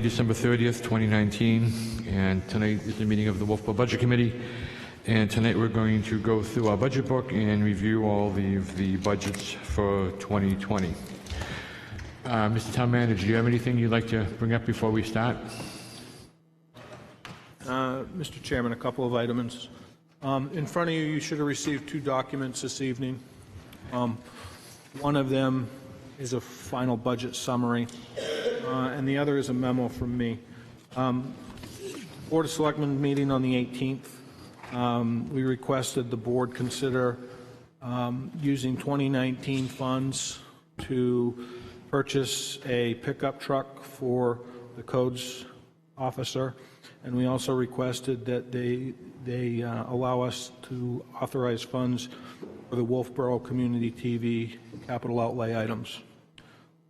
December 30th, 2019, and tonight is the meeting of the Wolfeboro Budget Committee. And tonight we're going to go through our budget book and review all the budgets for 2020. Mr. Town Manager, do you have anything you'd like to bring up before we start? Mr. Chairman, a couple of items. In front of you, you should have received two documents this evening. One of them is a final budget summary, and the other is a memo from me. Board of Selectmen meeting on the 18th. We requested the board consider using 2019 funds to purchase a pickup truck for the codes officer, and we also requested that they allow us to authorize funds for the Wolfeboro Community TV capital outlay items.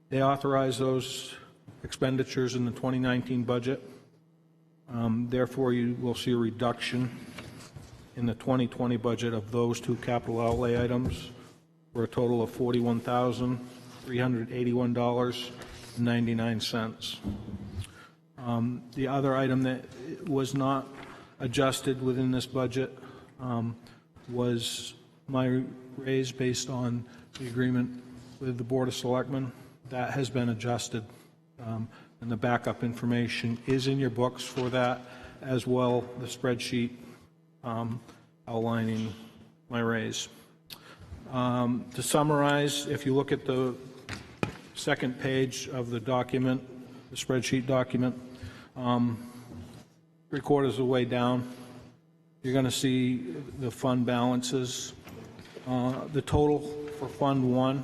They authorize those expenditures in the 2019 budget. Therefore, you will see a reduction in the 2020 budget of those two capital outlay items for a total of $41,381.99. The other item that was not adjusted within this budget was my raise based on the agreement with the Board of Selectmen. That has been adjusted, and the backup information is in your books for that, as well the spreadsheet outlining my raise. To summarize, if you look at the second page of the document, the spreadsheet document, 3/4 of the way down, you're going to see the fund balances. The total for Fund 1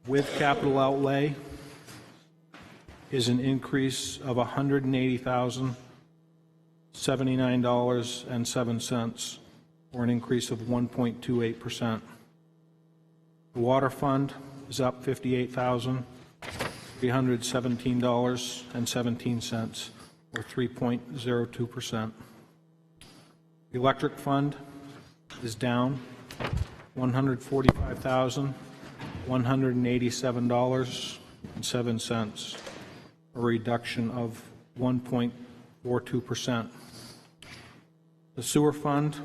with capital outlay is an increase of $180,079.07, or an increase of 1.28%. The water fund is up $58,317.17, or 3.02%. The electric fund is down $145,187.07, a reduction of 1.42%. The sewer fund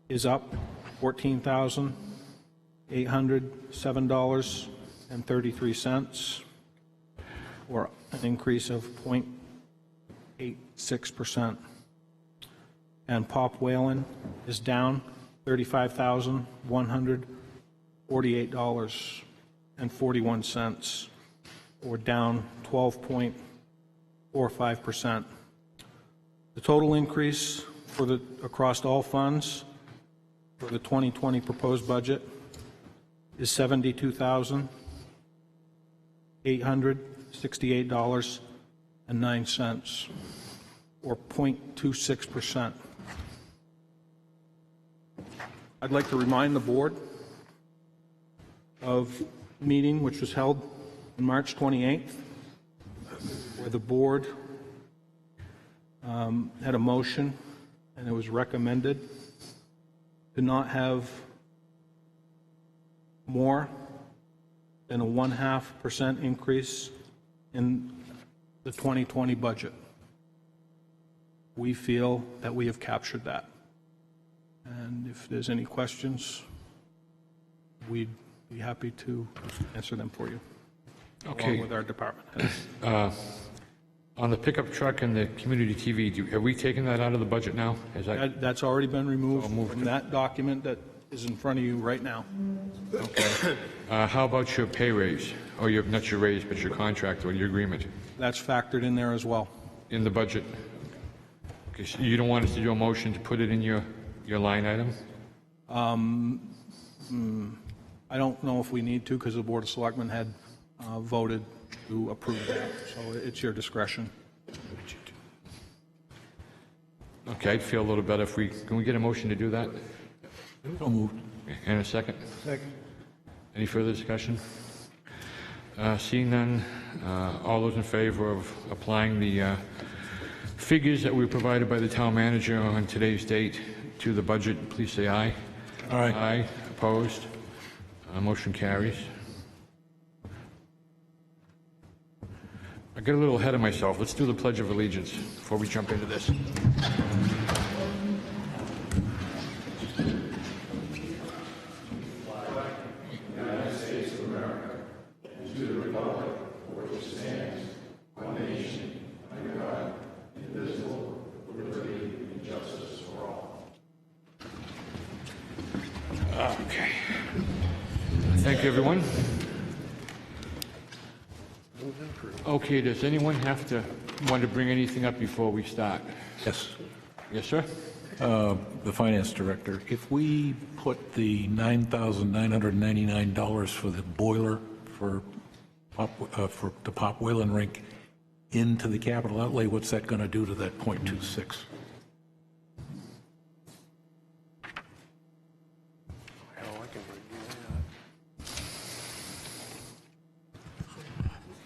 is up $14,807.33, or an increase of 0.86%. And Pop Whalen is down $35,148.41, or down 12.45%. The total increase for across all funds for the 2020 proposed budget is $72,868.09, or 0.26%. I'd like to remind the board of a meeting which was held on March 28th, where the board had a motion, and it was recommended to not have more than a 0.5% increase in the 2020 budget. We feel that we have captured that. And if there's any questions, we'd be happy to answer them for you, Okay. along with our department heads. On the pickup truck and the community TV, have we taken that out of the budget now? Is that That's already been removed from that document that is in front of you right now. okay? How about your pay raise, or not your raise, but your contract or your agreement That's factored in there as well. in the budget? Okay, so you don't want us to do a motion to put it in your line item? I don't know if we need to, because the Board of Selectmen had voted to approve that, so it's your discretion. Okay, I'd feel a little better if can we get a motion to do that? So moved. And a second? Second. Any further discussion? Seeing none, all those in favor of applying the figures that were provided by the town manager on today's date to the budget, please say aye. Aye. Aye. Opposed? Motion carries. I got a little ahead of myself. Let's do the Pledge of Allegiance before we jump into this. Okay. Thank you, everyone. Okay, does anyone want to bring anything up before we start? Yes. Yes, sir? The finance director, if we put the $9,999 for the boiler for the Pop Whalen rink into the capital outlay, what's that going to do to that .26?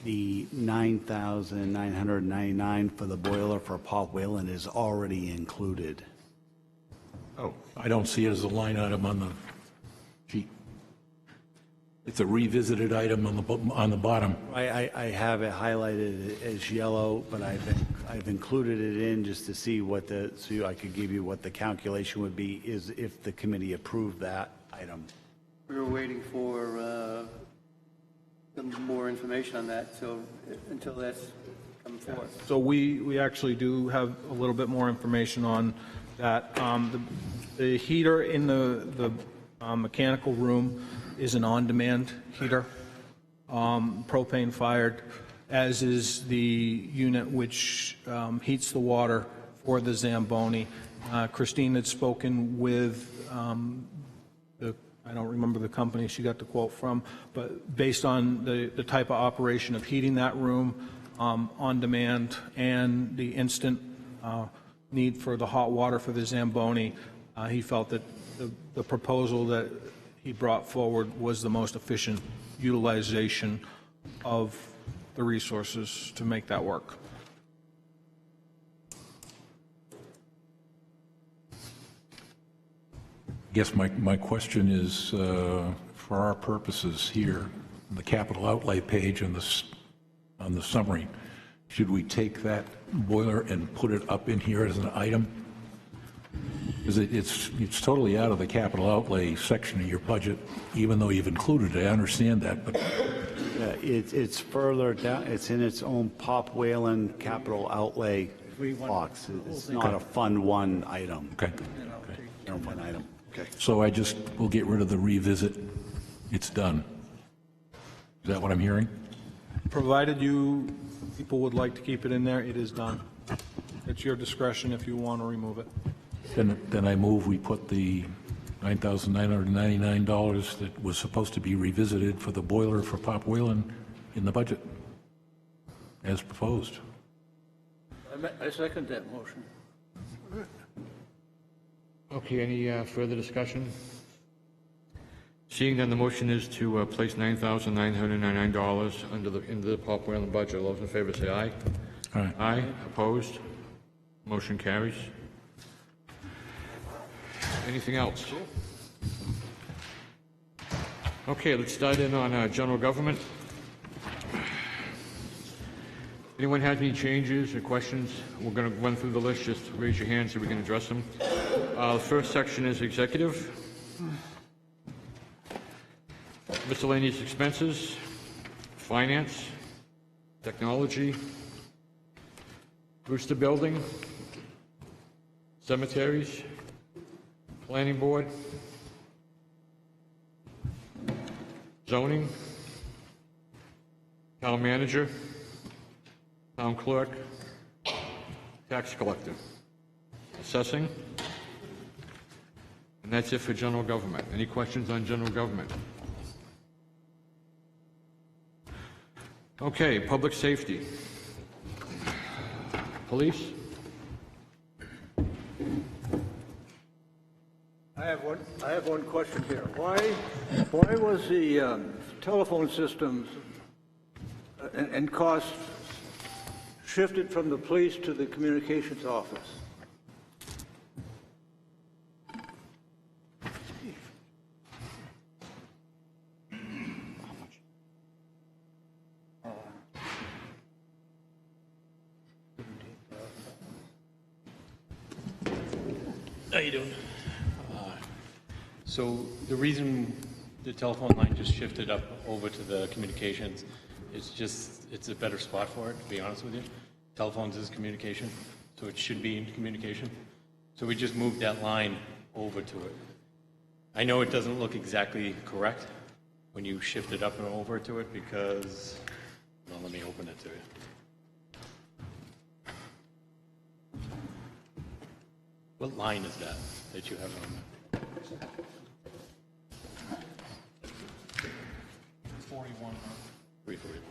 The $9,999 for the boiler for Pop Whalen is already included. Oh, I don't see it as a line item on the sheet. It's a revisited item on the bottom. I have it highlighted as yellow, but I've included it in just to see so I could give you what the calculation would be is if the committee approved that item. We were waiting for some more information on that, so until that's come forth. So we actually do have a little bit more information on that. The heater in the mechanical room is an on-demand heater, propane fired, as is the unit which heats the water for the Zamboni. Christine had spoken with I don't remember the company she got the quote from, but based on the type of operation of heating that room on demand and the instant need for the hot water for the Zamboni, he felt that the proposal that he brought forward was the most efficient utilization of the resources to make that work. I guess my question is, for our purposes here, the capital outlay page on the summary, should we take that boiler and put it up in here as an item? Because it's totally out of the capital outlay section of your budget, even though you've included it. I understand that, but It's further down, it's in its own Pop Whalen capital outlay box. It's not a Fund 1 item. okay. General fund item. So we'll get rid of the revisit. It's done. Is that what I'm hearing? Provided people would like to keep it in there, it is done. It's your discretion if you want to remove it. Then I move we put the $9,999 that was supposed to be revisited for the boiler for Pop Whalen in the budget, as proposed. I second that motion. Okay, any further discussion? Seeing none, the motion is to place $9,999 into the Pop Whalen budget. All those in favor say aye. Aye. Aye. Opposed? Motion carries. Anything else? Okay, let's start in on general government. Anyone has any changes or questions? We're going to run through the list. Just raise your hand so we can address them. The first section is executive. Miscellaneous expenses, finance, technology, Brewster Building, cemeteries, planning board, zoning, town manager, town clerk, tax collector, assessing, and that's it for general government. Any questions on general government? Okay, public safety. Police? I have one question here. Why was the telephone systems and costs shifted from the police to the communications office? How you doing? So the reason the telephone line just shifted up over to the communications is just, it's a better spot for it, to be honest with you. Telephones is communication, so it should be in communication. So we just moved that line over to it. I know it doesn't look exactly correct when you shift it up and over to it because, well, let me open it to you. What line is that you have on there? 41. 341.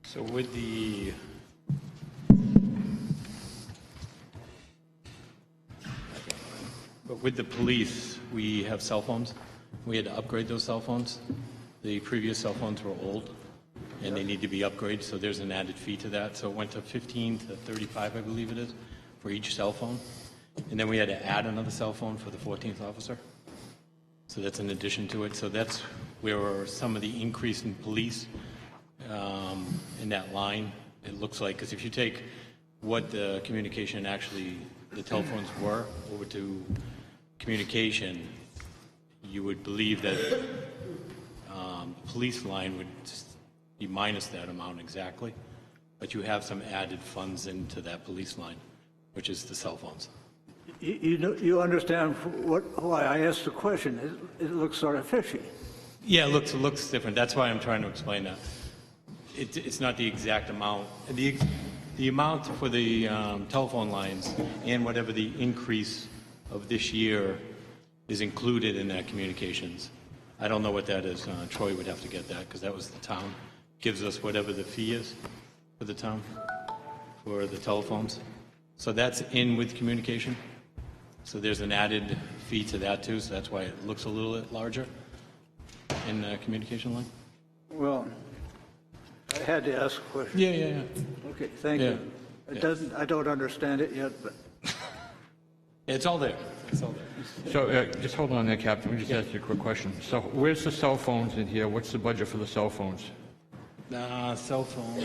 So with the police, we have cell phones. We had to upgrade those cell phones. The previous cell phones were old, and they need to be upgraded, so there's an added fee to that. So it went to 15 to 35, I believe it is, for each cell phone. And then we had to add another cell phone for the 14th officer. So that's an addition to it. So that's where some of the increase in police in that line, it looks like, because if you take what the communication actually, the telephones were over to communication, you would believe that the police line would be minus that amount exactly, but you have some added funds into that police line, which is the cell phones. You understand why I asked the question. It looks sort of fishy. Yeah, it looks different. That's why I'm trying to explain that. It's not the exact amount. The amount for the telephone lines and whatever the increase of this year is included in that communications. I don't know what that is. Troy would have to get that because that was the town. Gives us whatever the fee is for the town for the telephones. So that's in with communication. So there's an added fee to that too. So that's why it looks a little bit larger in the communication line. Well, I had to ask a question. Yeah. Okay, thank you. I don't understand it yet, but It's all there. It's all there. So just hold on there, Captain. Let me just ask you a quick question. So where's the cell phones in here? What's the budget for the cell phones? Cell phones.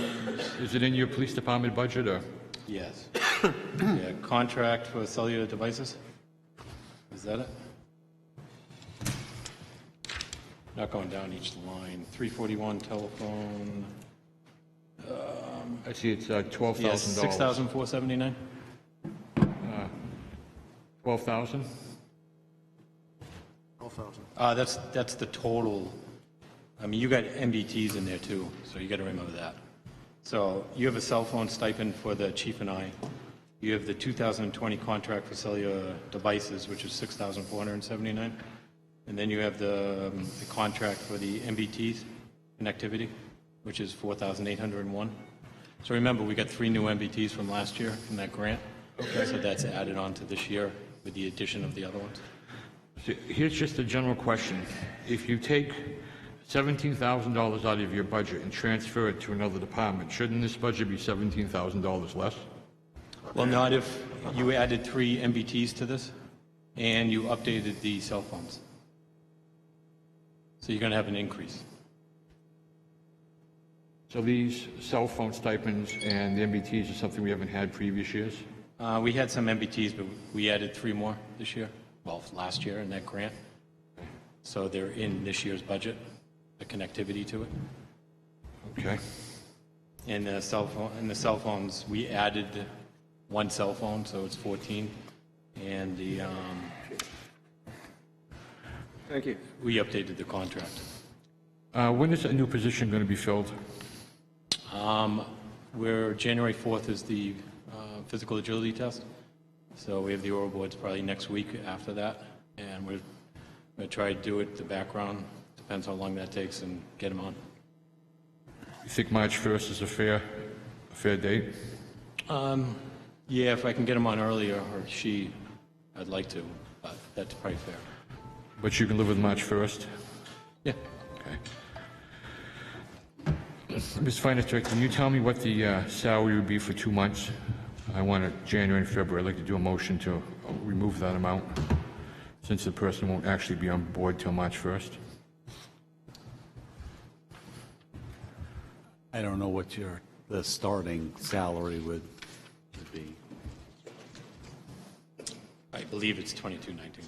Is it in your police department budget or? Yes. Yeah, contract for cellular devices. Is that it? Not going down each line. 341 telephone. I see it's $12,000. Yes, 6,479. 12,000? 12,000. That's the total. I mean, you got MBTs in there too, so you got to remember that. So you have a cell phone stipend for the chief and I. You have the 2020 contract for cellular devices, which is 6,479. And then you have the contract for the MBTs connectivity, which is 4,801. So remember, we got 3 new MBTs from last year from that grant. Okay. So that's added on to this year with the addition of the other ones. So here's just a general question. If you take $17,000 out of your budget and transfer it to another department, shouldn't this budget be $17,000 less? Well, not if you added 3 MBTs to this and you updated the cell phones. So you're going to have an increase. So these cell phone stipends and the MBTs are something we haven't had previous years? We had some MBTs, but we added 3 more this year. Well, last year in that grant. So they're in this year's budget, the connectivity to it. Okay. And the cell phones, we added 1 cell phone, so it's 14. And thank you. we updated the contract. When is a new position going to be filled? Where January 4th is the physical agility test. So we have the oral boards probably next week after that. And we're going to try to do it, the background. Depends how long that takes and get them on. You think March 1st is a fair date? Yeah, if I can get them on earlier, or I'd like to, but that's probably fair. But you can live with March 1st? Yeah. Okay. Ms. Finance Director, can you tell me what the salary would be for 2 months? I want it January and February. I'd like to do a motion to remove that amount. since the person won't actually be on board till March 1st. I don't know what the starting salary would be. I believe it's 2219.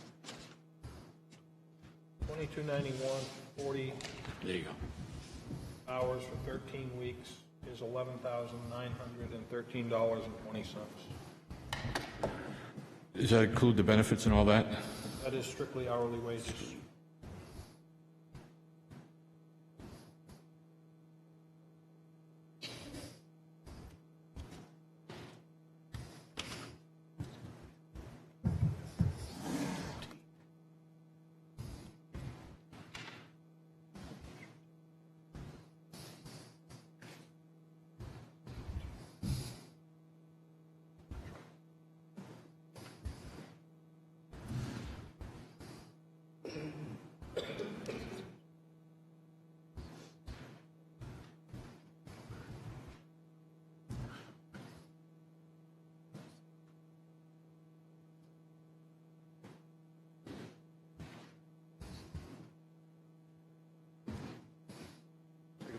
2291, 40 There you go. hours for 13 weeks is $11,913.20. Does that include the benefits and all that? That is strictly hourly wages.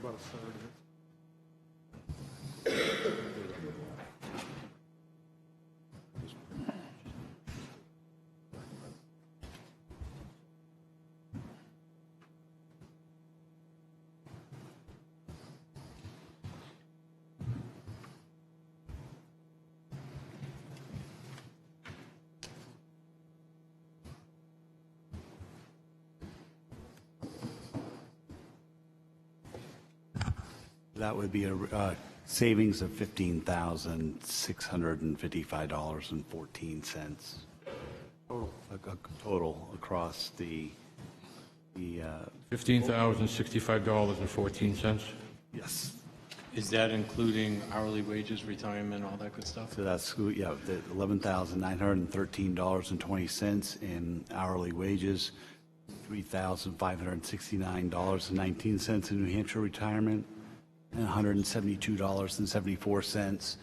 About a third of it. That would be a savings of $15,655.14. Total across the $15,065.14. yes. Is that including hourly wages, retirement, all that good stuff? So that's, yeah, the $11,913.20 in hourly wages, $3,569.19 in New Hampshire retirement, and $172.74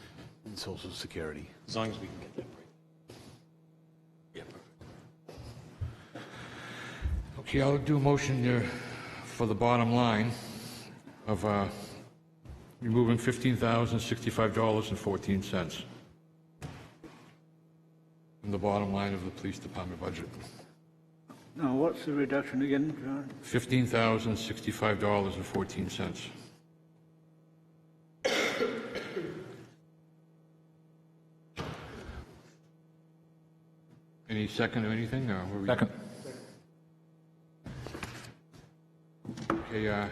in Social Security. As long as we can get that right. Yeah, perfect. Okay, I'll do a motion there for the bottom line of removing $15,065.14 from the bottom line of the police department budget. Now, what's the reduction again, John? $15,065.14. Any second or anything? Or were we- Second. Okay,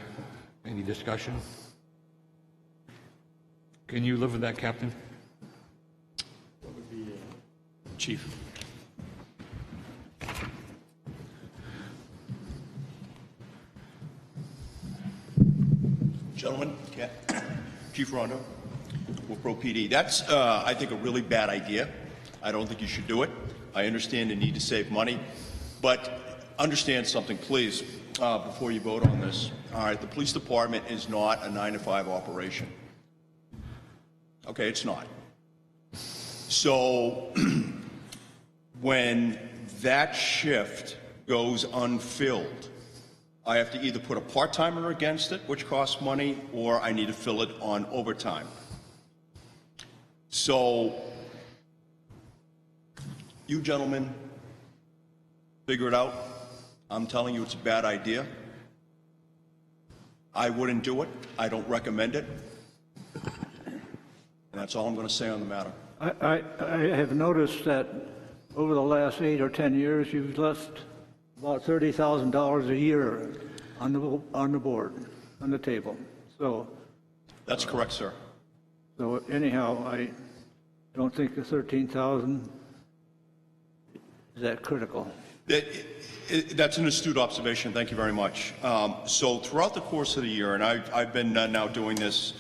any discussion? Can you live with that, Captain? Chief. Gentlemen, Chief Rondo, Wolfeboro PD. That's, I think, a really bad idea. I don't think you should do it. I understand the need to save money, but understand something, please, before you vote on this. All right, the police department is not a 9-to-5 operation. Okay, it's not. So when that shift goes unfilled, I have to either put a part-timer against it, which costs money, or I need to fill it on overtime. So you gentlemen figure it out. I'm telling you it's a bad idea. I wouldn't do it. I don't recommend it. And that's all I'm going to say on the matter. I have noticed that over the last 8 or 10 years, you've left about $30,000 a year on the board, on the table. So, That's correct, sir. so anyhow, I don't think the 13,000 is that critical. That's an astute observation. Thank you very much. So throughout the course of the year, and I've been now doing this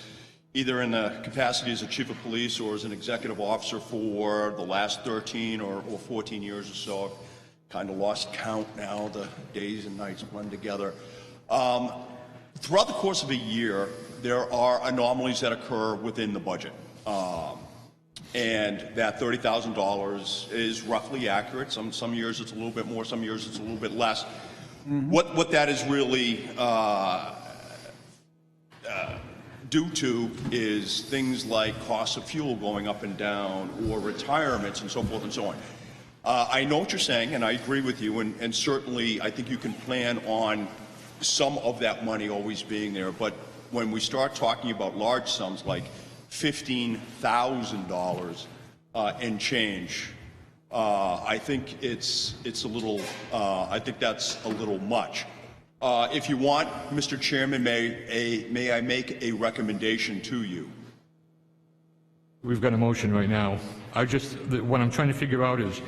either in the capacity as a chief of police or as an executive officer for the last 13 or 14 years or so. I've kind of lost count now. The days and nights blend together. Throughout the course of a year, there are anomalies that occur within the budget. And that $30,000 is roughly accurate. Some years it's a little bit more, some years it's a little bit less. What that is really due to is things like costs of fuel going up and down, or retirements and so forth and so on. I know what you're saying, and I agree with you, and certainly I think you can plan on some of that money always being there, but when we start talking about large sums like $15,000 and change, I think it's a little, I think that's a little much. If you want, Mr. Chairman, may I make a recommendation to you? We've got a motion right now. What I'm trying to figure out is,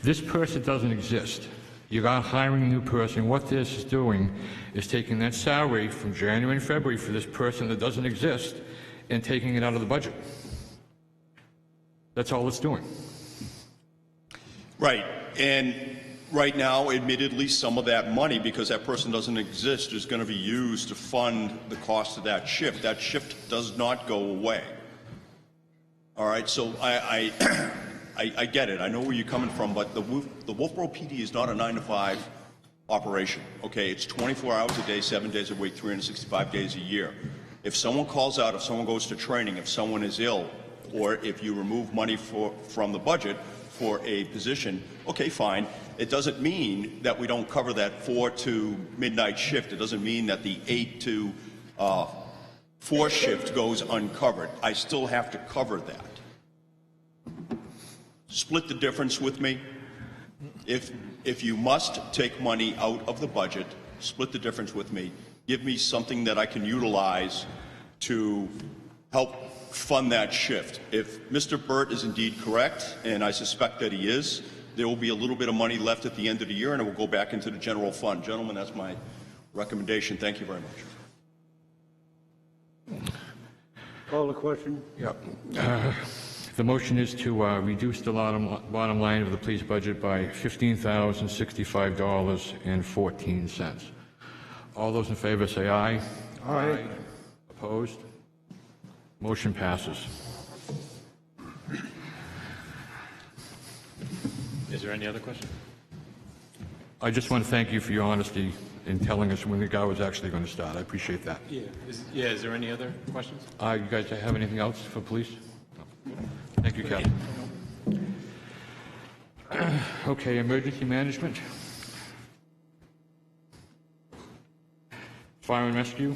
this person doesn't exist. You are hiring a new person. What this is doing is taking that salary from January and February for this person that doesn't exist and taking it out of the budget. That's all it's doing. Right, and right now, admittedly, some of that money, because that person doesn't exist, is going to be used to fund the cost of that shift. That shift does not go away. All right, so I get it. I know where you're coming from, but the Wolfeboro PD is not a 9-to-5 operation. Okay, it's 24 hours a day, 7 days a week, 365 days a year. If someone calls out, if someone goes to training, if someone is ill, or if you remove money from the budget for a position, okay, fine. It doesn't mean that we don't cover that 4 to midnight shift. It doesn't mean that the 8 to 4 shift goes uncovered. I still have to cover that. Split the difference with me. If you must take money out of the budget, split the difference with me. Give me something that I can utilize to help fund that shift. If Mr. Burt is indeed correct, and I suspect that he is, there will be a little bit of money left at the end of the year, and it will go back into the general fund. Gentlemen, that's my recommendation. Thank you very much. Call the question. Yep. The motion is to reduce the bottom line of the police budget by $15,065.14. All those in favor say aye. Aye. Opposed? Motion passes. Is there any other question? I just want to thank you for your honesty in telling us when the guy was actually going to start. I appreciate that. Yeah. Is there any other questions? You guys have anything else for police? No. Thank you, Captain. Okay, emergency management. Fire and rescue.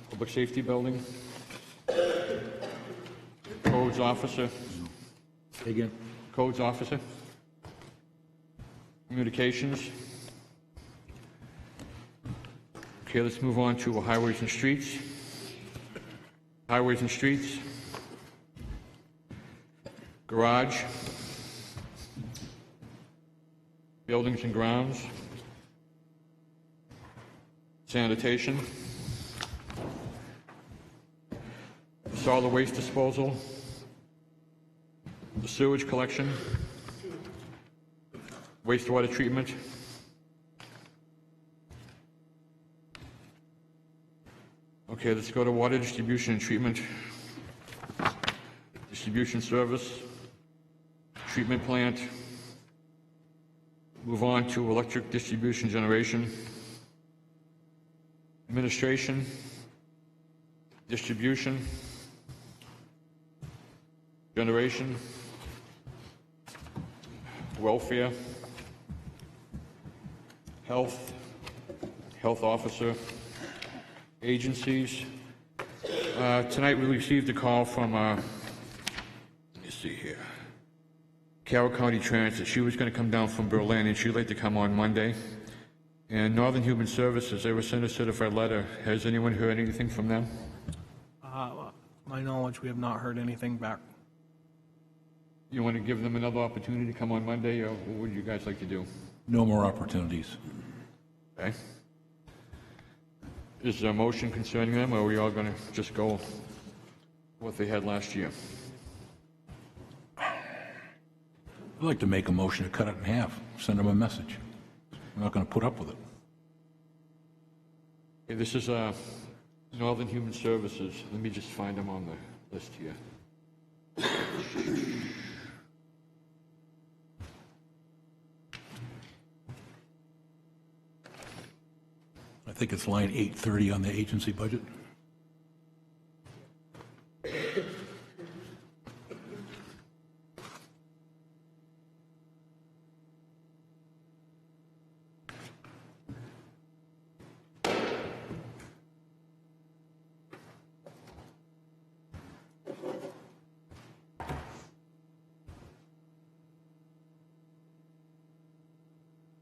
Public safety building. Codes officer. Again? Codes officer. Communications. Okay, let's move on to highways and streets. Highways and streets. Garage. Buildings and grounds. Sanitation. Solid waste disposal. The sewage collection. Wastewater treatment. Okay, let's go to water distribution and treatment. Distribution service. Treatment plant. Move on to electric distribution generation. Administration. Distribution. Generation. Welfare. Health. Health officer. Agencies. Tonight we received a call from, let's see here, Carroll County Transit. She was going to come down from Berlin and she'd like to come on Monday. And Northern Human Services, they were sent a certified letter. Has anyone heard anything from them? My knowledge, we have not heard anything back. You want to give them another opportunity to come on Monday, or what would you guys like to do? No more opportunities. Okay. Is there a motion concerning them, or are we all going to just go what they had last year? I'd like to make a motion to cut it in half, send them a message. We're not going to put up with it. Okay, this is Northern Human Services. Let me just find them on the list here. I think it's line 830 on the agency budget.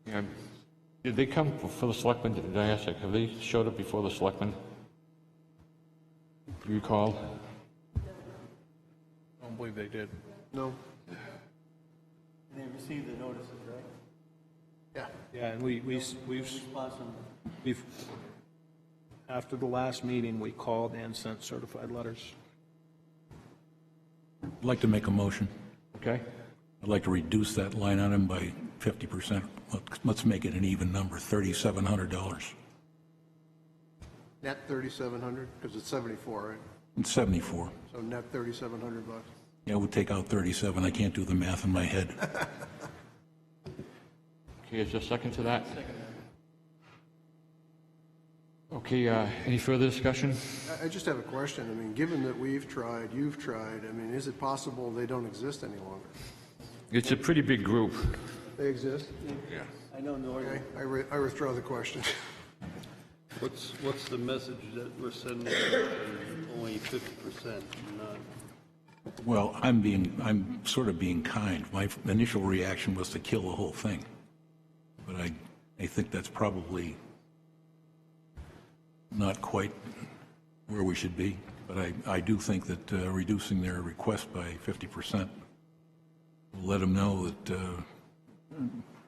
Yeah. Did they come for the selectmen? Did I ask that? Have they showed up before the selectmen? Do you recall? I don't believe they did. No. They received the notices, right? Yeah. Yeah, and we've, Response on after the last meeting, we called and sent certified letters. I'd like to make a motion. Okay. I'd like to reduce that line item by 50%. Let's make it an even number, $3,700. Net 3,700, because it's 74, right? It's 74. So net 3,700 bucks. Yeah, we'll take out 37. I can't do the math in my head. Okay, is there a second to that? Second. Okay, any further discussion? I just have a question. I mean, given that we've tried, you've tried, I mean, is it possible they don't exist any longer? It's a pretty big group. They exist? I know Northern. Okay, I withdraw the question. What's the message that we're sending only 50%, not? Well, I'm sort of being kind. My initial reaction was to kill the whole thing. But I think that's probably not quite where we should be. But I do think that reducing their request by 50% will let them know that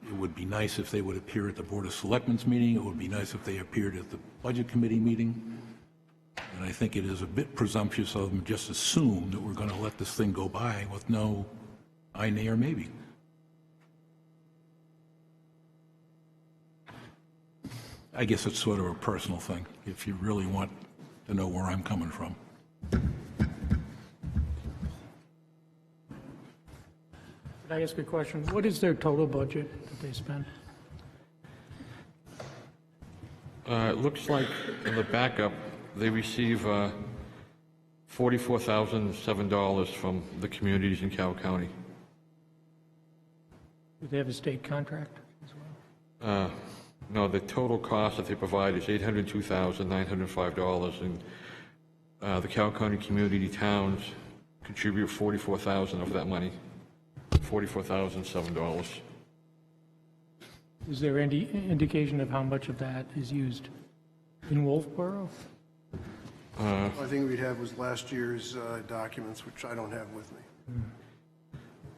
it would be nice if they would appear at the Board of Selectmen's meeting. It would be nice if they appeared at the Budget Committee meeting. And I think it is a bit presumptuous of them just assume that we're going to let this thing go by with no aye, nay, or maybe. I guess it's sort of a personal thing, if you really want to know where I'm coming from. Could I ask a question? What is their total budget that they spend? It looks like in the backup, they receive $44,007 from the communities in Carroll County. Do they have a state contract as well? No, the total cost that they provide is $802,905, and the Carroll County community towns contribute $44,000 of that money, $44,007. Is there any indication of how much of that is used in Wolfeboro? The only thing we'd have was last year's documents, which I don't have with me.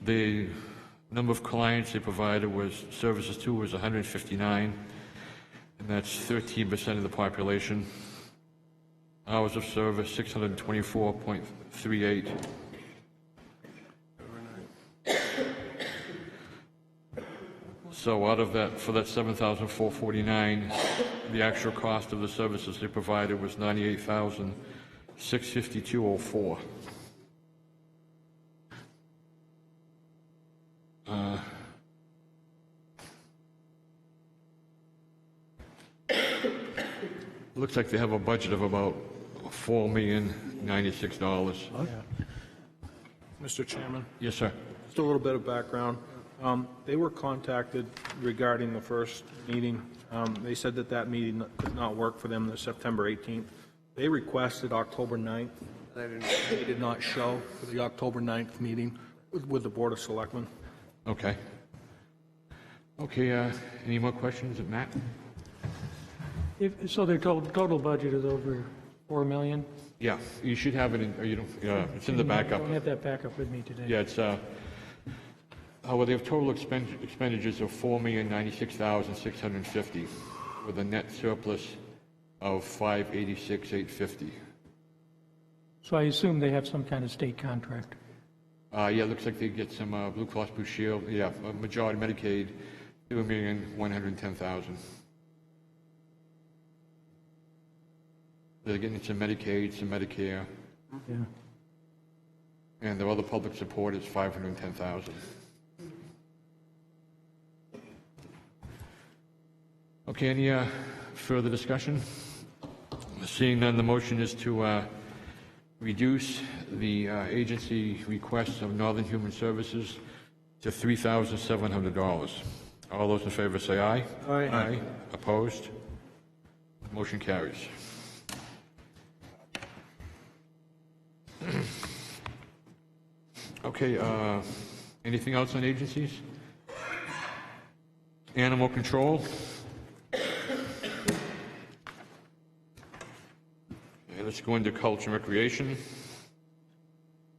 The number of clients they provided was, services to was 159, and that's 13% of the population. Hours of service, 624.38. So out of that, for that 7,449, the actual cost of the services they provided was 98,652.04. Looks like they have a budget of about $4,096. Mr. Chairman, Yes, sir. just a little bit of background. They were contacted regarding the first meeting. They said that that meeting could not work for them, the September 18th. They requested October 9th. They did not show for the October 9th meeting with the Board of Selectmen. Okay. Okay, any more questions, Matt? So their total budget is over $4 million? Yeah, you should have it in, or you don't, it's in the backup. I don't have that backup with me today. Yeah, it's, well, they have total expenditures of $4,096,650 with a net surplus of $586,850. So I assume they have some kind of state contract. Yeah, it looks like they get some Blue Cross Blue Shield, yeah, majority Medicaid, $2,110,000. They're getting some Medicaid, some Medicare, Yeah. and their other public support is $510,000. Okay, any further discussion? Seeing none, the motion is to reduce the agency requests of Northern Human Services to $3,700. All those in favor say aye. Aye. Aye. Opposed? Motion carries. Okay, anything else on agencies? Animal control? Okay, let's go into culture and recreation.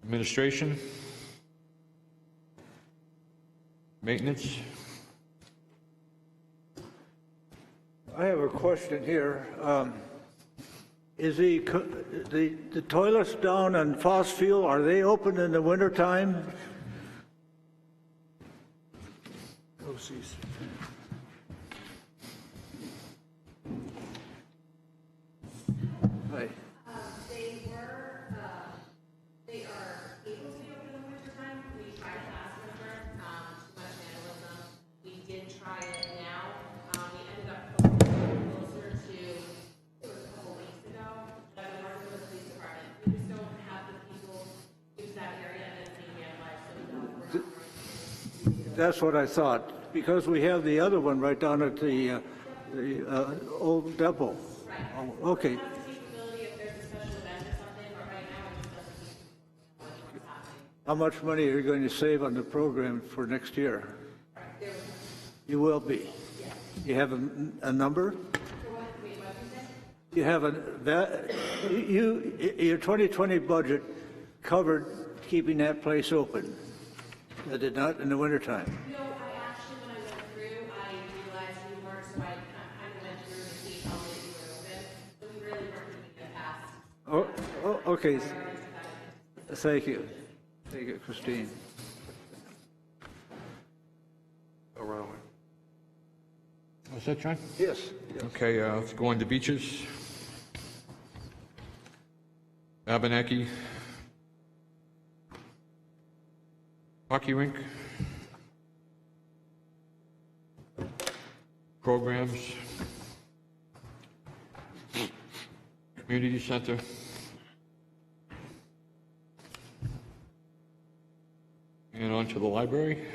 Administration? Maintenance? I have a question here. Is the toilets down on Fossfield, are they open in the wintertime? Oh, geez. Right. They are able to be open in the wintertime. We tried it last winter, too much vandalism. We did try it now. We ended up putting it closer to, it was a couple weeks ago, but we worked with the police department. We just don't have the people use that area and it's being vandalized, so we don't. We're not going to. That's what I thought, because we have the other one right down at the old depot. Right. Oh, okay. It has the capability if there's a special event or something, but right now it just doesn't keep what's happening. How much money are you going to save on the program for next year? You will be. Yes. You have a number? For what, wait, what did you say? You have your 2020 budget covered keeping that place open. Did it not in the wintertime? No, I actually, when I went through, I realized you weren't, so I kind of went through to see how many you were open. So we really weren't going to get past. Okay. Thank you. Thank you, Christine. What's that, John? Yes. Okay, let's go on to beaches. Abenaki. Hockey rink. Programs. Community center. And on to the library.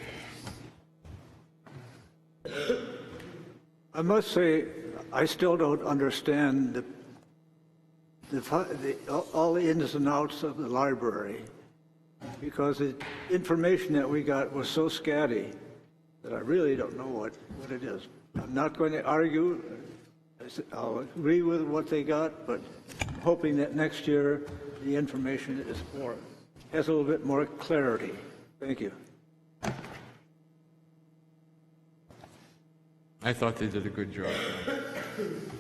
I must say, I still don't understand all the ins and outs of the library, because the information that we got was so scatty that I really don't know what it is. I'm not going to argue. I'll agree with what they got, but I'm hoping that next year the information has a little bit more clarity. Thank you. I thought they did a good job.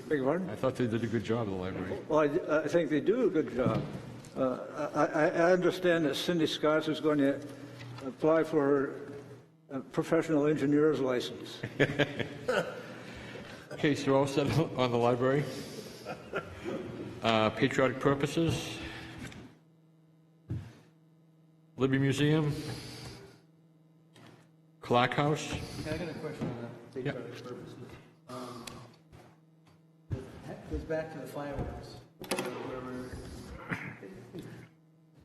Beg your pardon? I thought they did a good job, the library. Well, I think they do a good job. I understand that Cindy Scott is going to apply for a professional engineer's license. Okay, so we're all set on the library. Patriotic purposes. Libby Museum. Clark House. I got a question on that, patriotic purposes. That goes back to the fireworks.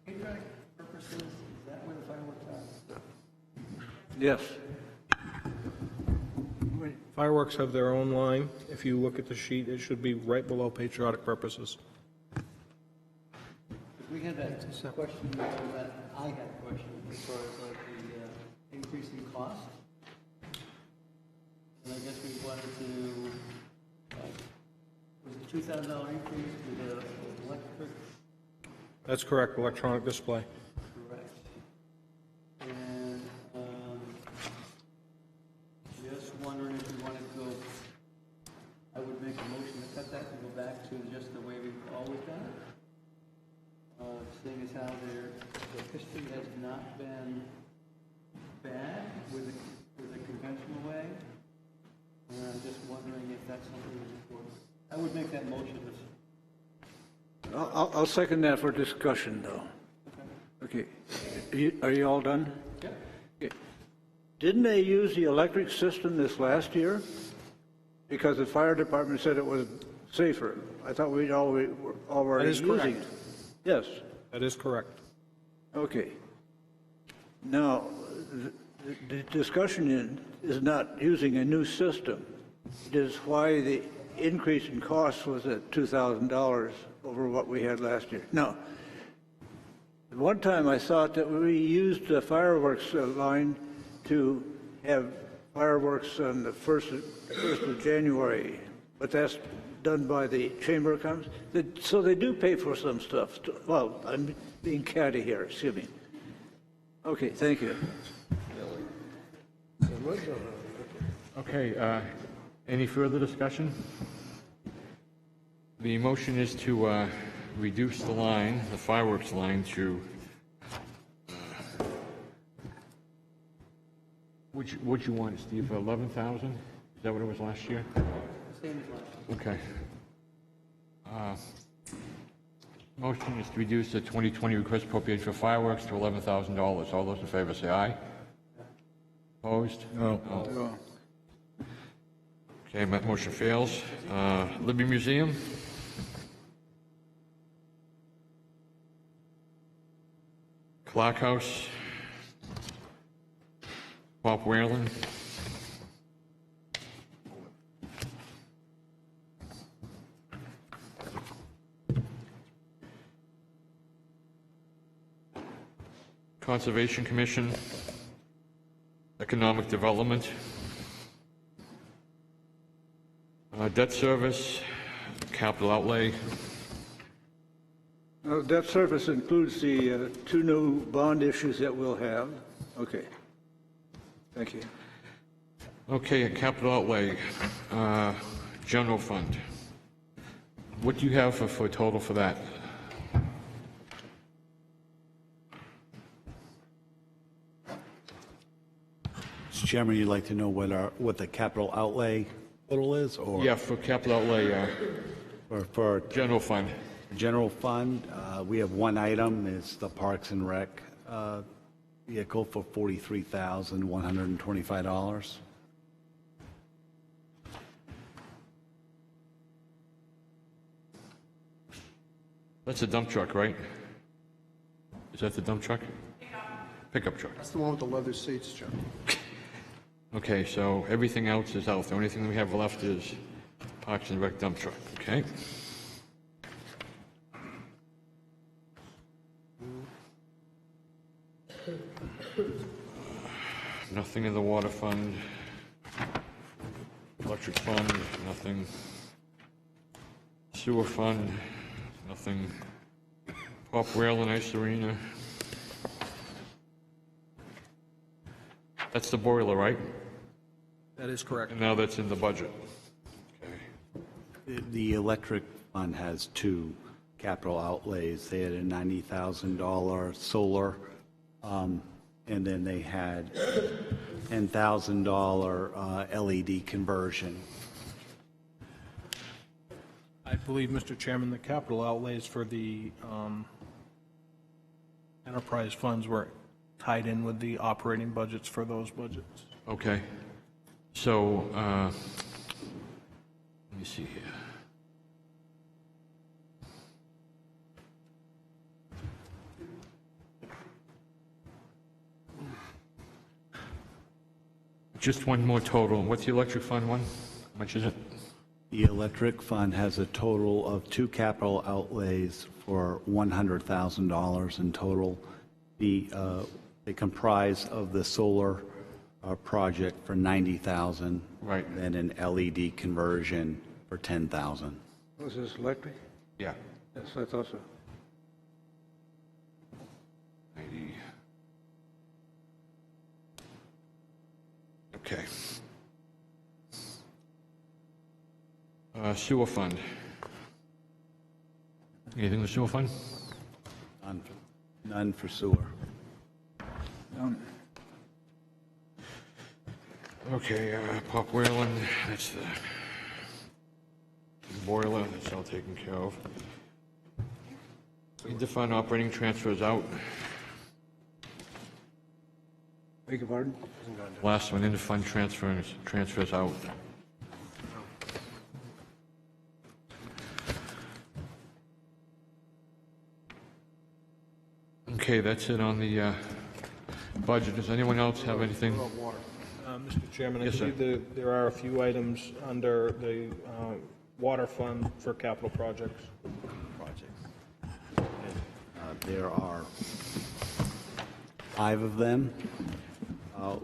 Patriotic purposes, is that where the fireworks are? Yes. Fireworks have their own line. If you look at the sheet, it should be right below patriotic purposes. We had that question, that I had a question as far as like the increase in cost. And I guess we wanted to, was it $2,000 increase to the electric? That's correct, electronic display. Correct. And just wondering if we wanted to go, I would make a motion to cut that and go back to just the way we've always done it. Seeing as how the history has not been bad with the conventional way, and I'm just wondering if that's something that's important. I would make that motion. I'll second that for discussion, though. Okay. Are you all done? Yeah. Okay. Didn't they use the electric system this last year? Because the fire department said it was safer. I thought we'd already That is using correct. it. Yes. That is correct. Okay. Now, the discussion is not using a new system. It is why the increase in cost was at $2,000 over what we had last year. Now, one time I thought that we used the fireworks line to have fireworks on the 1st of January, but that's done by the Chamber of Commerce. So they do pay for some stuff. Well, I'm being catty here, excuse me. Okay, thank you. Okay, any further discussion? The motion is to reduce the line, the fireworks line, to, what'd you want, Steve, 11,000? Is that what it was last year? Same as last year. Okay. Motion is to reduce the 2020 request appropriation for fireworks to $11,000. All those in favor say aye. Opposed? No. Okay, that motion fails. Libby Museum? Clark House? Bob Whalen? Conservation Commission, Economic Development, debt service, capital outlay. Debt service includes the two new bond issues that we'll have. Okay. Thank you. Okay, capital outlay, general fund. What do you have for a total for that? Mr. Chairman, you'd like to know what the capital outlay total is, or? Yeah, for capital outlay, For general fund. general fund, we have one item, it's the Parks and Rec vehicle for $43,125. That's a dump truck, right? Is that the dump truck? Pickup truck. That's the one with the leather seats, Joe. Okay, so everything else is out. The only thing we have left is Parks and Rec dump truck, okay? Nothing in the water fund, electric fund, nothing. Sewer fund, nothing. Pop Rail and Ice Arena. That's the boiler, right? That is correct. And now that's in the budget. The electric fund has two capital outlays. They had a $90,000 solar, and then they had $10,000 LED conversion. I believe, Mr. Chairman, the capital outlays for the enterprise funds were tied in with the operating budgets for those budgets. Okay. So, let me see here. Just one more total. What's the electric fund one? How much is it? The electric fund has a total of two capital outlays for $100,000 in total. They comprise of the solar project for $90,000. Right. Then an LED conversion for $10,000. Was this electric? Yeah. Yes, I thought so. 90. Okay. Sewer fund. Anything in the sewer fund? None for sewer. Okay, Pop Whalen, that's the boiler, that's all taken care of. Interfund operating transfers out. Beg your pardon? Last one, interfund transfers out. Okay, that's it on the budget. Does anyone else have anything? Mr. Chairman, I Yes, sir. believe there are a few items under the water fund for capital projects. There are 5 of them.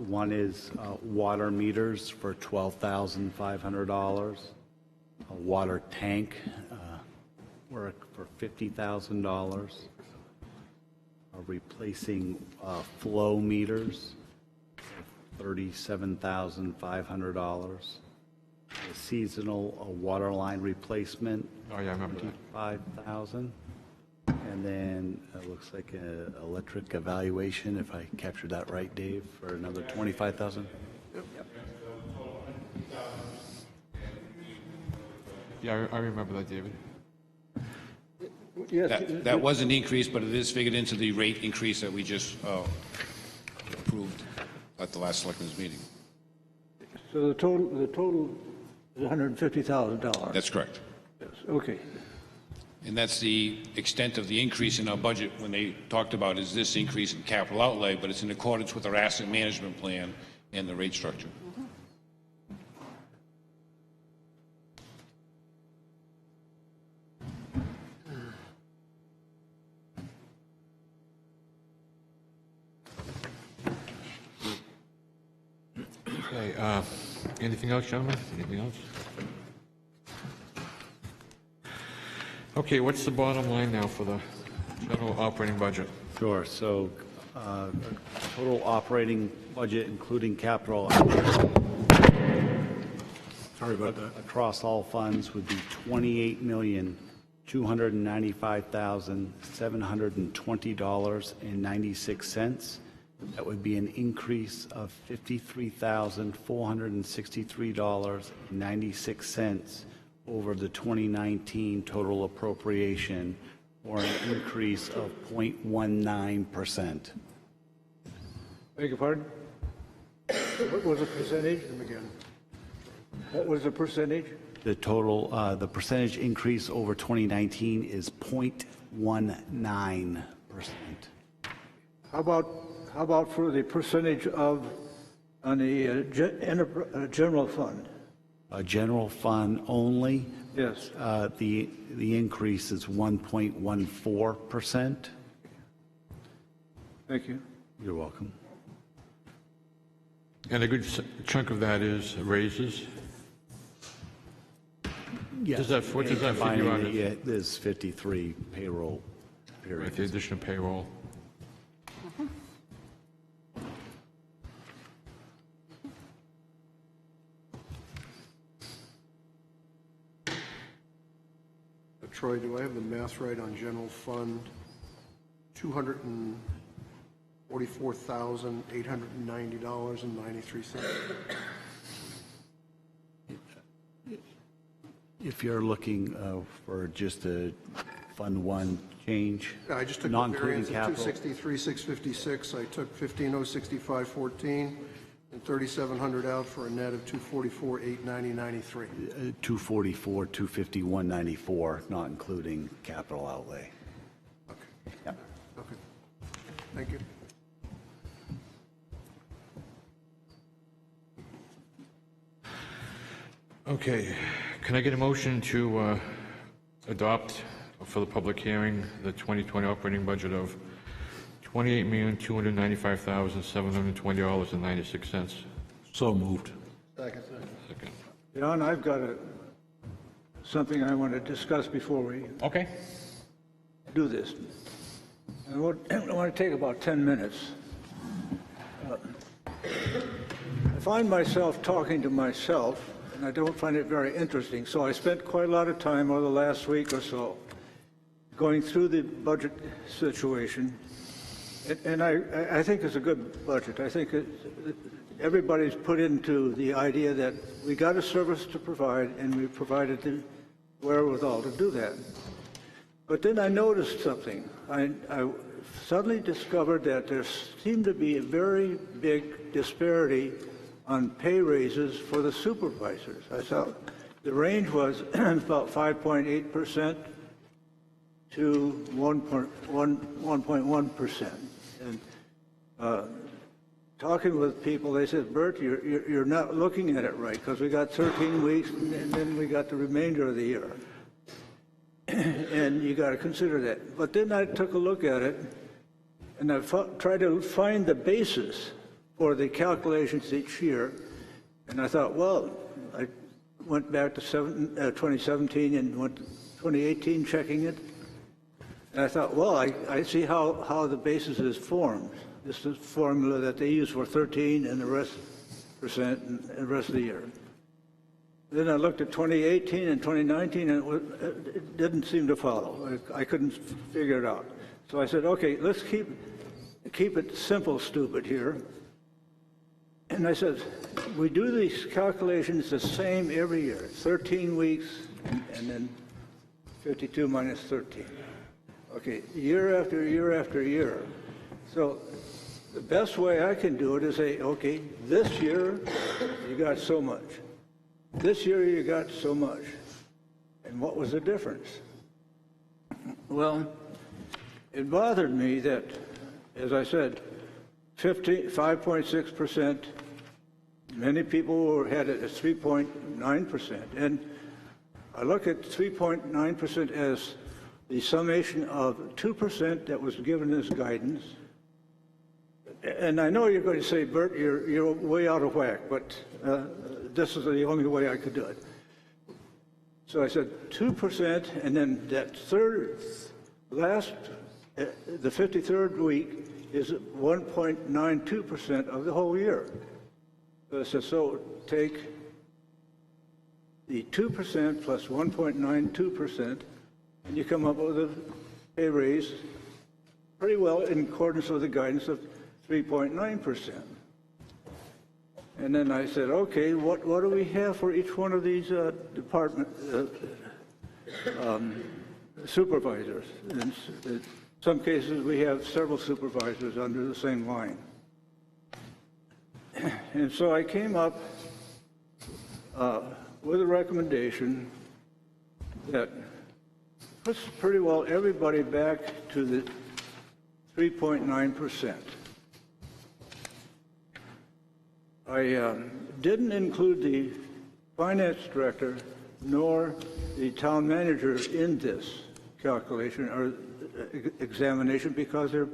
One is water meters for $12,500. A water tank for $50,000. Replacing flow meters, $37,500. A seasonal water line replacement, Oh, yeah, I remember that. $5,000. And then it looks like an electric evaluation, if I captured that right, Dave, for another $25,000. Yeah, I remember that, David. Yes. That was an increase, but it is figured into the rate increase that we just approved at the last selectmen's meeting. So the total is $150,000. That's correct. Yes, okay. And that's the extent of the increase in our budget when they talked about is this increase in capital outlay, but it's in accordance with our asset management plan and the rate structure. Okay, anything else, gentlemen? Anything else? Okay, what's the bottom line now for the general operating budget? Sure, so total operating budget, including capital, Sorry about that. across all funds would be $28,295,720.96. That would be an increase of $53,463.96 over the 2019 total appropriation, or an increase of 0.19%. Beg your pardon? What was the percentage? Again. What was the percentage? The total, the percentage increase over 2019 is 0.19%. How about for the percentage of, on the general fund? General fund only, Yes. the increase is 1.14%. Thank you. You're welcome. And a good chunk of that is raises? Yes. Does that- what does that figure Combining out? it, there's 53 payroll periods. With the additional payroll? Troy, do I have the math right on general fund? $244,890.93. If you're looking for just a Fund 1 change, I just took the not including variance of capital. 263,656. I took 15,065.14 and 3,700 out for a net of 244,890.93. 244, 251.94, not including capital outlay. Okay. Yep. Okay. Thank you. Okay, can I get a motion to adopt for the public hearing the 2020 operating budget of $28,295,720.96? So moved. Second. John, I've got something I want to discuss before we Okay. do this. I want to take about 10 minutes. I find myself talking to myself, and I don't find it very interesting, so I spent quite a lot of time over the last week or so going through the budget situation, and I think it's a good budget. I think everybody's put into the idea that we got a service to provide and we provided the wherewithal to do that. But then I noticed something. I suddenly discovered that there seemed to be a very big disparity on pay raises for the supervisors. I thought the range was about 5.8% to 1.1%. And talking with people, they said, Bert, you're not looking at it right, because we got 13 weeks and then we got the remainder of the year. And you got to consider that. But then I took a look at it, and I tried to find the basis for the calculations each year. And I thought, well, I went back to 2017 and went to 2018 checking it. And I thought, well, I see how the basis is formed. This is the formula that they use for 13 and the rest percent and the rest of the year. Then I looked at 2018 and 2019, and it didn't seem to follow. I couldn't figure it out. So I said, okay, let's keep it simple, stupid here. And I said, we do these calculations the same every year, 13 weeks and then 52 minus 13. Okay, year after year after year. So the best way I can do it is say, okay, this year you got so much. This year you got so much. And what was the difference? Well, it bothered me that, as I said, 5.6%, many people had it at 3.9%. And I look at 3.9% as the summation of 2% that was given as guidance. And I know you're going to say, Bert, you're way out of whack, but this is the only way I could do it. So I said 2%, and then that the 53rd week is 1.92% of the whole year. So I said, so take the 2% plus 1.92%, and you come up with a pay raise pretty well in accordance with the guidance of 3.9%. And then I said, okay, what do we have for each one of these department supervisors? In some cases, we have several supervisors under the same line. And so I came up with a recommendation that puts pretty well everybody back to the 3.9%. I didn't include the finance director nor the town manager in this calculation or examination because they're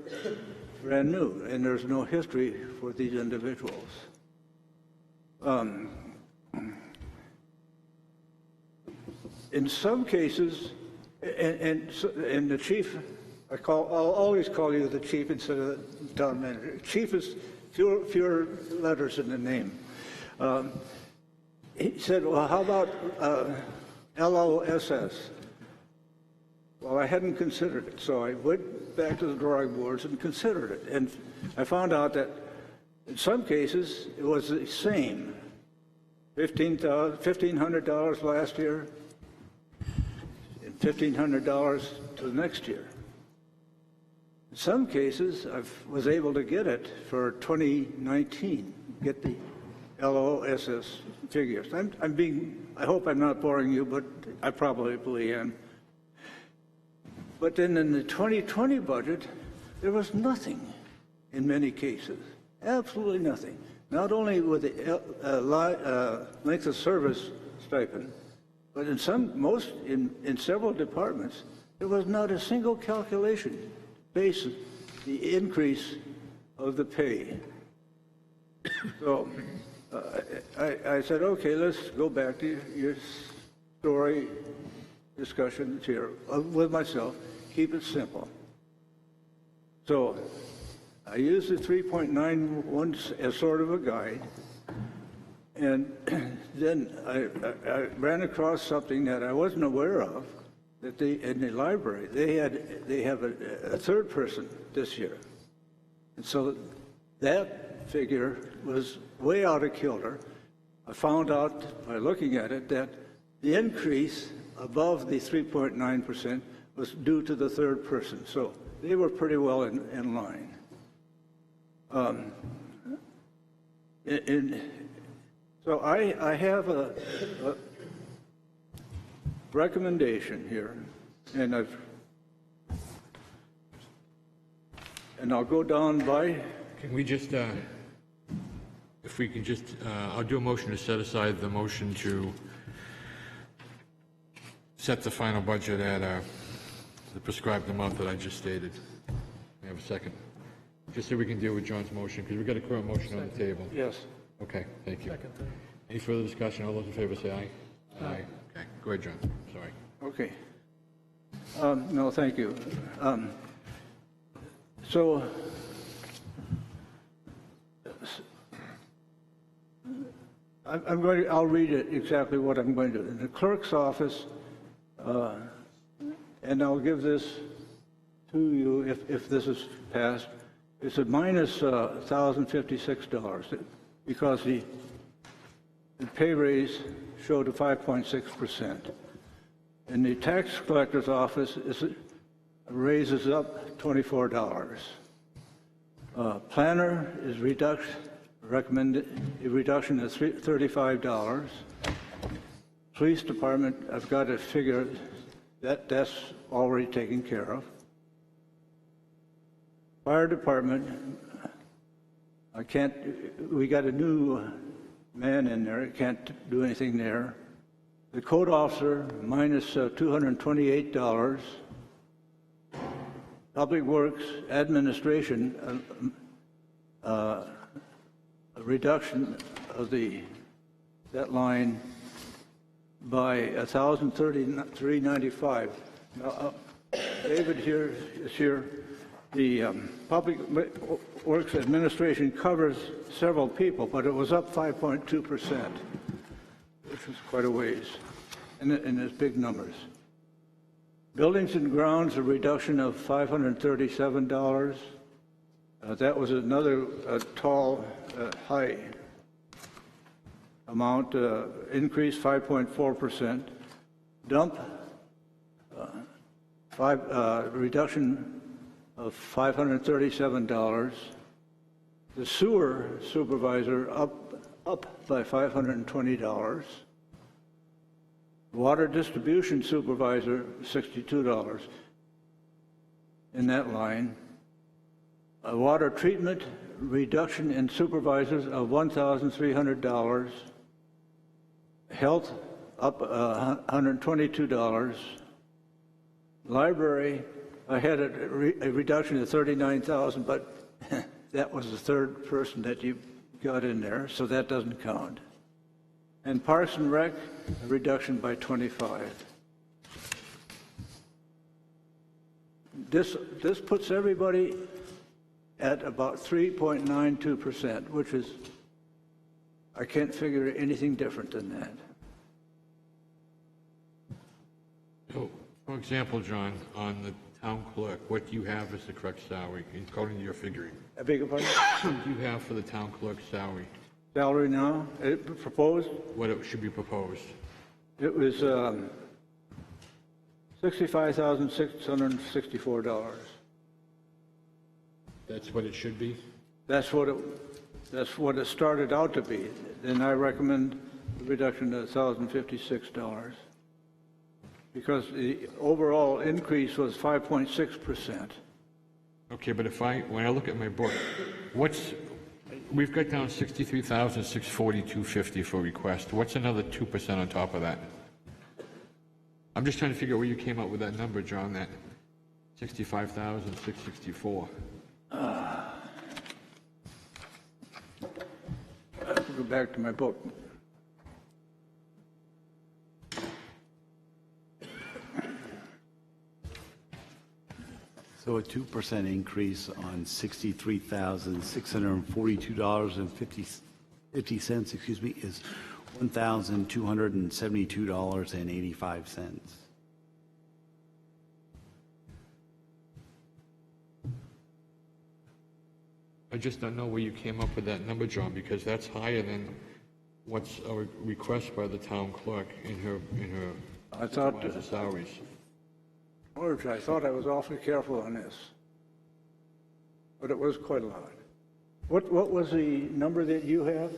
brand new and there's no history for these individuals. In some cases, and the chief, I'll always call you the chief instead of the town manager. Chief is fewer letters in the name. He said, well, how about LOSS? Well, I hadn't considered it, so I went back to the drawing boards and considered it. And I found out that in some cases, it was the same. $1,500 last year, and $1,500 to the next year. In some cases, I was able to get it for 2019, get the LOSS figures. I hope I'm not boring you, but I probably am. But then in the 2020 budget, there was nothing in many cases, absolutely nothing. Not only with the length of service stipend, but in several departments, there was not a single calculation based on the increase of the pay. So I said, okay, let's go back to your story discussions here with myself. Keep it simple. So I used the 3.91 as sort of a guide, and then I ran across something that I wasn't aware of, that in the library, they have a third person this year. And so that figure was way out of kilter. I found out by looking at it that the increase above the 3.9% was due to the third person. So they were pretty well in line. So I have a recommendation here, and I'll go down by. Can we just, if we can just, I'll do a motion to set aside the motion to set the final budget at the prescribed amount that I just stated. I have a second. Just so we can deal with John's motion, because we've got a current motion on the table. Yes. Okay, thank you. Any further discussion? All those in favor say aye. Aye. Okay, go ahead, John. Sorry. Okay. No, thank you. So I'll read it exactly what I'm going to do. In the clerk's office, and I'll give this to you if this is passed, it's a minus $1,056 because the pay raise showed a 5.6%. In the tax collector's office, raises up $24. Planner is recommended a reduction of $35. Police department, I've got to figure that's already taken care of. Fire department, we got a new man in there, can't do anything there. The code officer, minus $228. Public Works Administration, a reduction of that line by $1,033.95. Now, David here is here. The Public Works Administration covers several people, but it was up 5.2%, which was quite a ways, and it's big numbers. Buildings and grounds, a reduction of $537. That was another tall, high amount, increase 5.4%. Dump, reduction of $537. The sewer supervisor up by $520. Water distribution supervisor, $62 in that line. A water treatment reduction in supervisors of $1,300. Health up $122. Library, I had a reduction of $39,000, but that was the third person that you got in there, so that doesn't count. And Parks and Rec, a reduction by 25. This puts everybody at about 3.92%, which is, I can't figure anything different than that. So, for example, John, on the town clerk, what do you have as the correct salary, according to your figuring? I beg your pardon? What do you have for the town clerk's salary? Salary now, proposed? What it should be proposed? It was $65,664. That's what it should be? That's what it started out to be. Then I recommend a reduction to $1,056 because the overall increase was 5.6%. Okay, but when I look at my book, we've got down $63,642.50 for request. What's another 2% on top of that? I'm just trying to figure out where you came up with that number, John, that $65,664. I have to go back to my book. So a 2% increase on $63,642.50, excuse me, is $1,272.85. I just don't know where you came up with that number, John, because that's higher than what's a request by the town clerk in her I thought, supervisor salaries. George, I thought I was awfully careful on this, but it was quite a lot. What was the number that you have?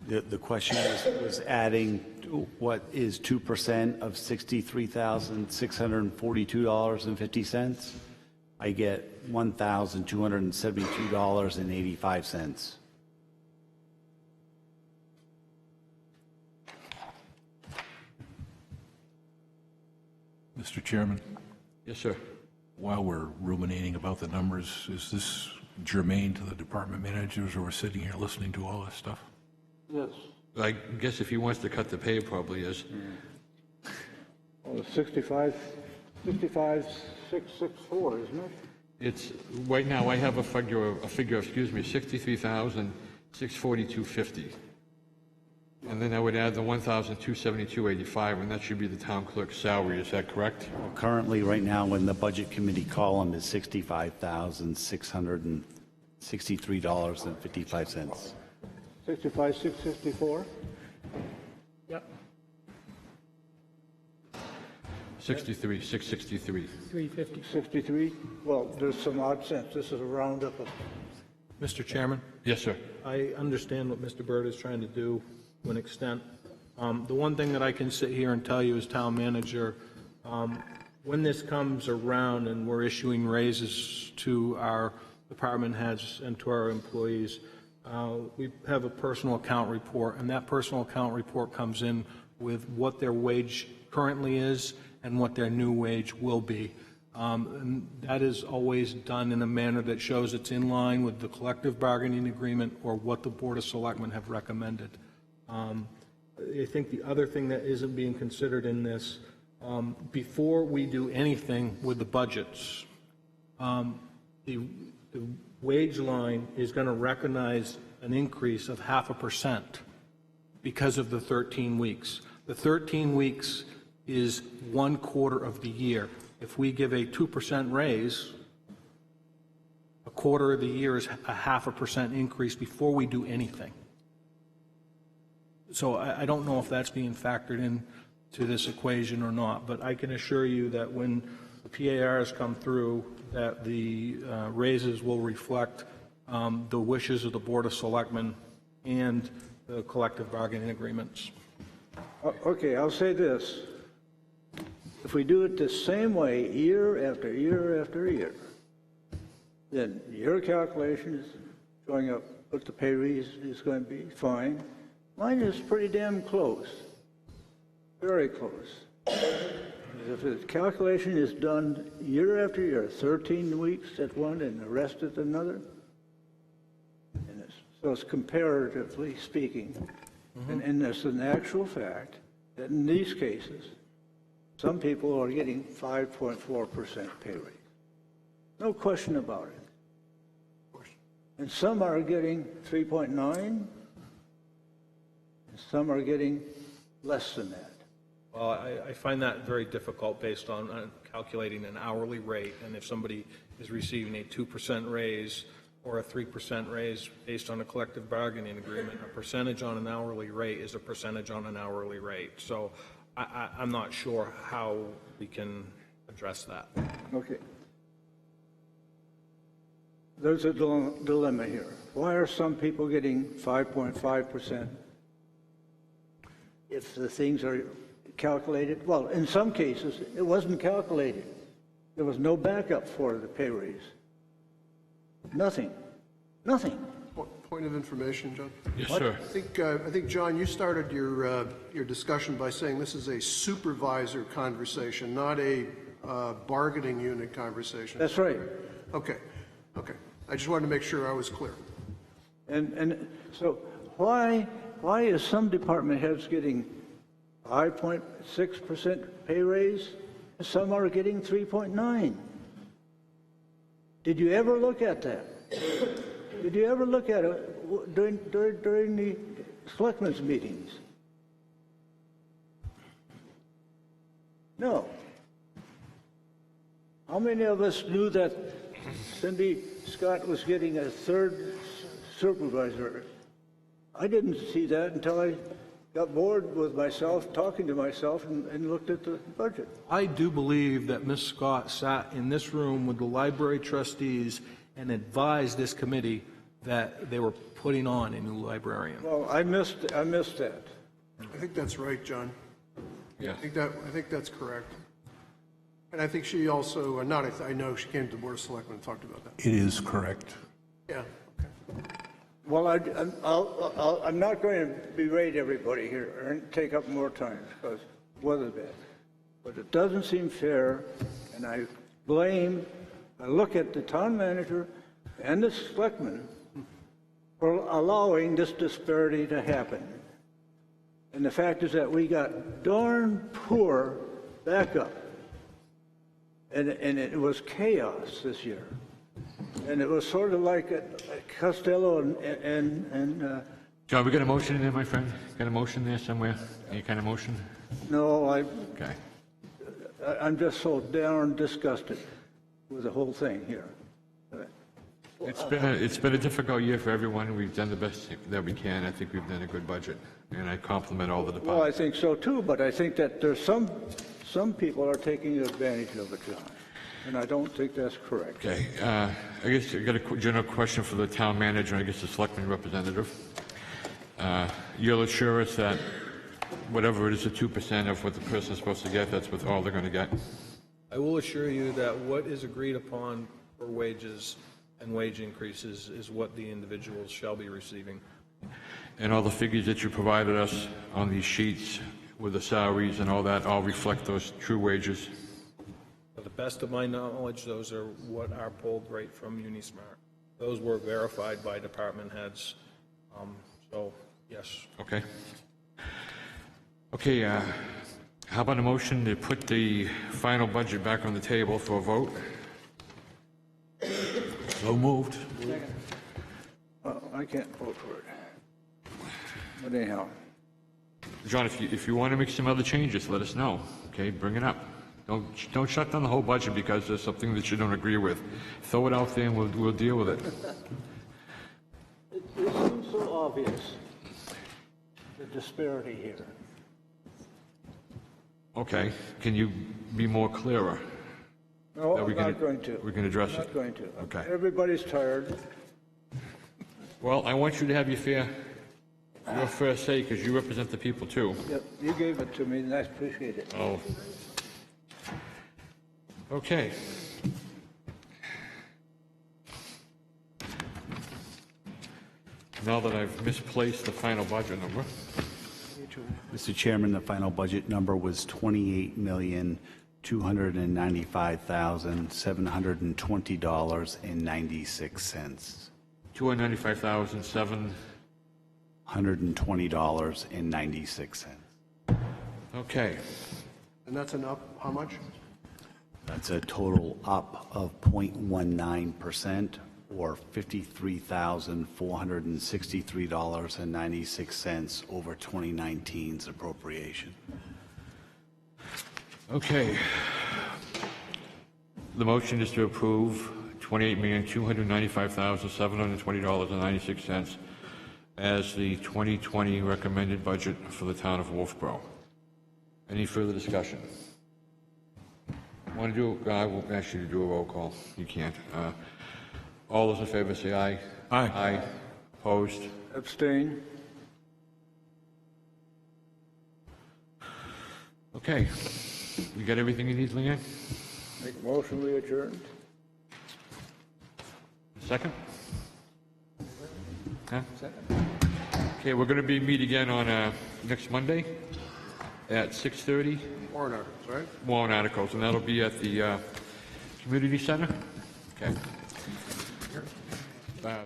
The question was adding what is 2% of $63,642.50. I get $1,272.85. Mr. Chairman, Yes, sir. while we're ruminating about the numbers, is this germane to the department managers who are sitting here listening to all this stuff? Yes. I guess if he wants to cut the pay, it probably is. Well, 65,664, isn't it? It's, right now, I have a figure, 63,642.50. And then I would add the 1,272.85, and that should be the town clerk's salary, is that correct? Well, currently, right now, in the budget committee column is $65,663.55. 65,654? Yep, 663. 350. 63? Well, there's some odd cents. This is a roundup of... Mr. Chairman, Yes, sir. I understand what Mr. Byrd is trying to do to an extent. The one thing that I can sit here and tell you as town manager, when this comes around and we're issuing raises to our department heads and to our employees, we have a personal account report, and that personal account report comes in with what their wage currently is and what their new wage will be. And that is always done in a manner that shows it's in line with the collective bargaining agreement or what the Board of Selectmen have recommended. I think the other thing that isn't being considered in this, before we do anything with the budgets, the wage line is going to recognize an increase of 0.5% because of the 13 weeks. The 13 weeks is 1/4 of the year. If we give a 2% raise, 1/4 of the year is a 0.5% increase before we do anything. So I don't know if that's being factored in to this equation or not, but I can assure you that when the PARs come through, that the raises will reflect the wishes of the Board of Selectmen and the collective bargaining agreements. Okay, I'll say this. If we do it the same way year after year after year, then your calculation is showing up what the pay raise is going to be, fine. Mine is pretty damn close, very close. If the calculation is done year after year, 13 weeks at one and the rest at another, so it's comparatively speaking, and it's an actual fact that in these cases, some people are getting 5.4% pay rate. No question about it. And some are getting 3.9, and some are getting less than that. Well, I find that very difficult based on calculating an hourly rate, and if somebody is receiving a 2% raise or a 3% raise based on a collective bargaining agreement, a percentage on an hourly rate is a percentage on an hourly rate. So I'm not sure how we can address that. Okay. There's a dilemma here. Why are some people getting 5.5% if the things are calculated? Well, in some cases, it wasn't calculated. There was no backup for the pay raise. Nothing. Nothing. Point of information, John? Yes, sir. I think, John, you started your discussion by saying this is a supervisor conversation, not a bargaining unit conversation. That's right. Okay. Okay. I just wanted to make sure I was clear. And so why is some department heads getting 5.6% pay raise and some are getting 3.9? Did you ever look at that? Did you ever look at it during the selectmen's meetings? No. How many of us knew that Cindy Scott was getting a third supervisor. I didn't see that until I got bored with myself, talking to myself, and looked at the budget. I do believe that Ms. Scott sat in this room with the library trustees and advised this committee that they were putting on a new librarian. Well, I missed that. I think that's right, John. Yes. I think that's correct. And I think she also, I know she came to the Board of Selectmen and talked about that. It is correct. Yeah, okay. Well, I'm not going to berate everybody here and take up more time because weather bad. But it doesn't seem fair, and I look at the town manager and the selectmen for allowing this disparity to happen. And the fact is that we got darn poor backup. And it was chaos this year. And it was sort of like Costello and John, we got a motion in there, my friend? Got a motion there somewhere? Any kind of motion? no, Okay. I'm just so darn disgusted with the whole thing here. It's been a difficult year for everyone. We've done the best that we can. I think we've done a good budget, and I compliment all the Well, I departments. think so too, but I think that there's some people are taking advantage of it, John. And I don't think that's correct. Okay, I guess I got a general question for the town manager, and I guess the selectman representative. You'll assure us that whatever it is, the 2% of what the person's supposed to get, that's what all they're going to get? I will assure you that what is agreed upon for wages and wage increases is what the individuals shall be receiving. And all the figures that you provided us on these sheets with the salaries and all that, all reflect those true wages? To the best of my knowledge, those are what are pulled right from Unismart. Those were verified by department heads. So, yes. Okay. Okay, how about a motion to put the final budget back on the table for a vote? So moved. Well, I can't vote for it. But anyhow, John, if you want to make some other changes, let us know. Okay, bring it up. Don't shut down the whole budget because there's something that you don't agree with. Throw it out there and we'll deal with it. it seems so obvious, the disparity here. Okay, can you be more clearer? No, Are we I'm gonna- not going to. we can address I'm it. not going to. Okay. Everybody's tired. Well, I want you to have your fair say because you represent the people too. Yep, you gave it to me, and I appreciate it. Oh. Okay. Now that I've misplaced the final budget number, Mr. Chairman, the final budget number was $28,295,720.96. $295,007. $120.96. Okay. And that's an up, how much? That's a total up of 0.19%, or $53,463.96 over 2019's appropriation. Okay. The motion is to approve $28,295,720.96 as the 2020 recommended budget for the town of Wolfeboro. Any further discussion? Want to do? I will ask you to do a roll call. You can't. All those in favor say aye. Aye. Aye. Opposed? Abstain. Okay. You got everything you need, Leanne? Make motion, we adjourn. Second? Huh? Okay, we're going to be meet again on next Monday at 6:30. Warrant articles, right? Warrant articles, and that'll be at the community center. Okay. The